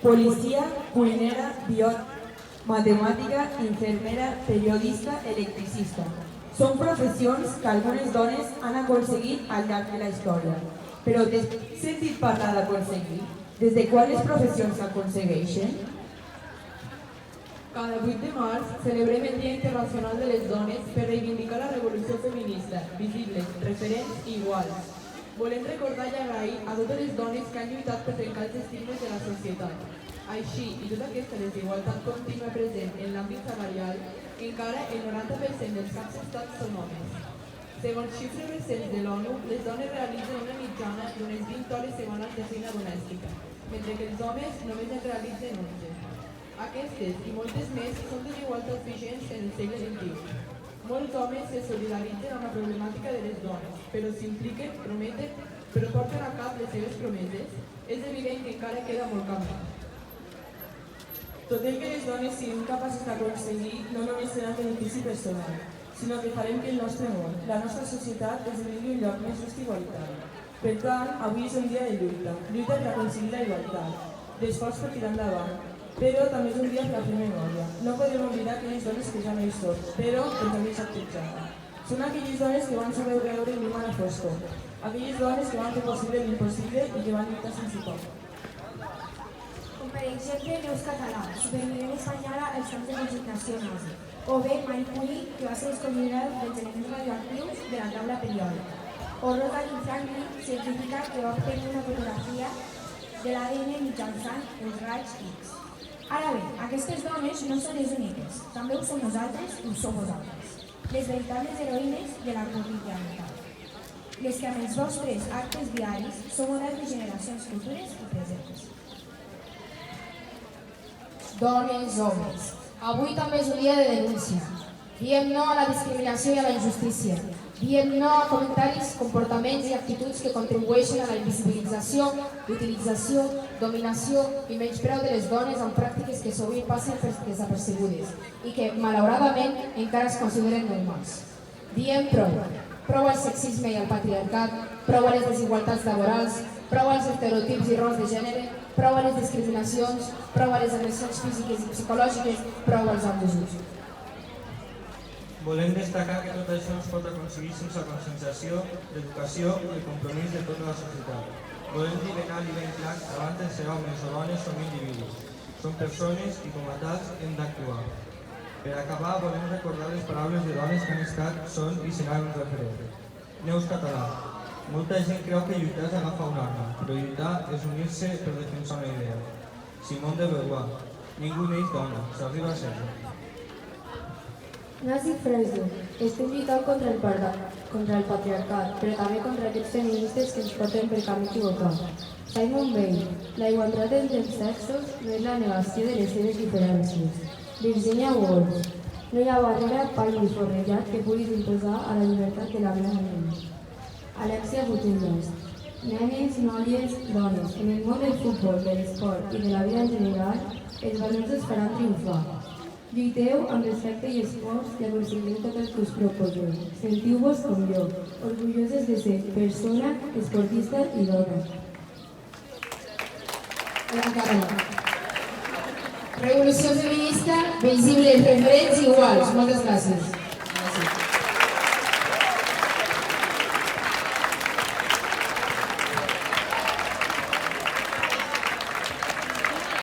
Policia, cuinera, biòleg, matemàtica, infermera, periodista, electricista. Són professions que algunes dones han aconseguit al llarg de la història. Però t'has sentit parlar d'aconseguir? Des de quines professions s'aconsegueixen? Cada 8 de març celebrem el Dia Internacional de les Dones per reivindicar la revolució feminista, visibles, referents i iguals. Volem recordar i agrair a totes les dones que han lluitat per trencar els estigmes de la societat. Així, i tota aquesta desigualtat contínua present en l'àmbit salarial, encara el 90% dels caps d'estat són homes. Segons xifres recents de l'ONU, les dones realitzen una mitjana d'unes 20 hores setmanals de feina domèstica, mentre que els homes només en realitzen 11. Aquestes i moltes més són desigualtats vigents en el segle XXI. Molts homes se solidaritzen amb la problemàtica de les dones, però s'impliquen, prometen, però porten a cap les seves promeses. És evident que encara queda molt camí. Tot el que les dones siguin capaces d'aconseguir no només serà en benefici personal, sinó que farem que el nostre món, la nostra societat, esdevingui un lloc més just i igualitari. Per tant, avui és un dia de lluita per aconseguir la igualtat, d'esforç per tirar endavant, però també és un dia per a fer memòria. No podem oblidar aquelles dones que ja no hi són, però que també s'han petjat. Són aquelles dones que van saber veure llum a la foscor, aquelles dones que van fer possible l'impossible i que van lluitar sense por. Per exemple, Neus Català, supervivent espanyola als camps de concentració nazi, o bé Marie Curie, que va ser descobridora dels elements radioactius de la taula periòdica, o Rosalind Franklin, científica que va obtenir una fotografia de l'ADN mitjançant els raigs X. Ara bé, aquestes dones no són les úniques, també ho som nosaltres i ho som vosaltres, les veritables heroïnes de la quotidianitat, les que amb els vostres actes diaris són models de generacions futures i presents. Dones, homes. Avui també és un dia de denúncia. Diem no a la discriminació i a la injustícia. Diem no a comentaris, comportaments i actituds que contribueixen a la invisibilització, utilització, dominació i menyspreu de les dones amb pràctiques que sovint passen desapercebudes i que, malauradament, encara es consideren normals. Diem prou. Prou al sexisme i al patriarcat, prou a les desigualtats laborals, prou als estereotips i rols de gènere, prou a les discriminacions, prou a les agressions físiques i psicològiques, prou als abusos. Volem destacar que tot això es pot aconseguir sense la conscienciació, l'educació i el compromís de tota la societat. Volem dir ben alt i ben clar que abans de ser homes o dones som individus. Som persones i com a tals hem d'actuar. Per acabar, volem recordar les paraules de dones que han estat, són i seran un referent. Neus Català. Molta gent creu que lluitar és agafar una arma, però lluitar és unir-se per defensar una idea. Simone de Beauvoir. Ningú neix dona, s'arriba a ser. Nancy Fraser. Estem lluitant contra el patriarcat, però també contra aquests feministes que ens porten pel camí equivocat. Simone Weil. La igualtat entre els sexos no és la negació de les seves diferències. Virginia Woolf. No hi ha barrera pal ni forrellat que puguis imposar a la llibertat de la meva ment. Alexia Putellas. Nenes, noies, dones. En el món del futbol, de l'esport i de la vida en general, els valors es faran triomfar. Lluiteu amb respecte i esforç i aconseguireu tot el que us proposeu. Sentiu-vos com jo, orgulloses de ser persona, esportista i dona. Revolució feminista, visibles, referents i iguals. Moltes gràcies.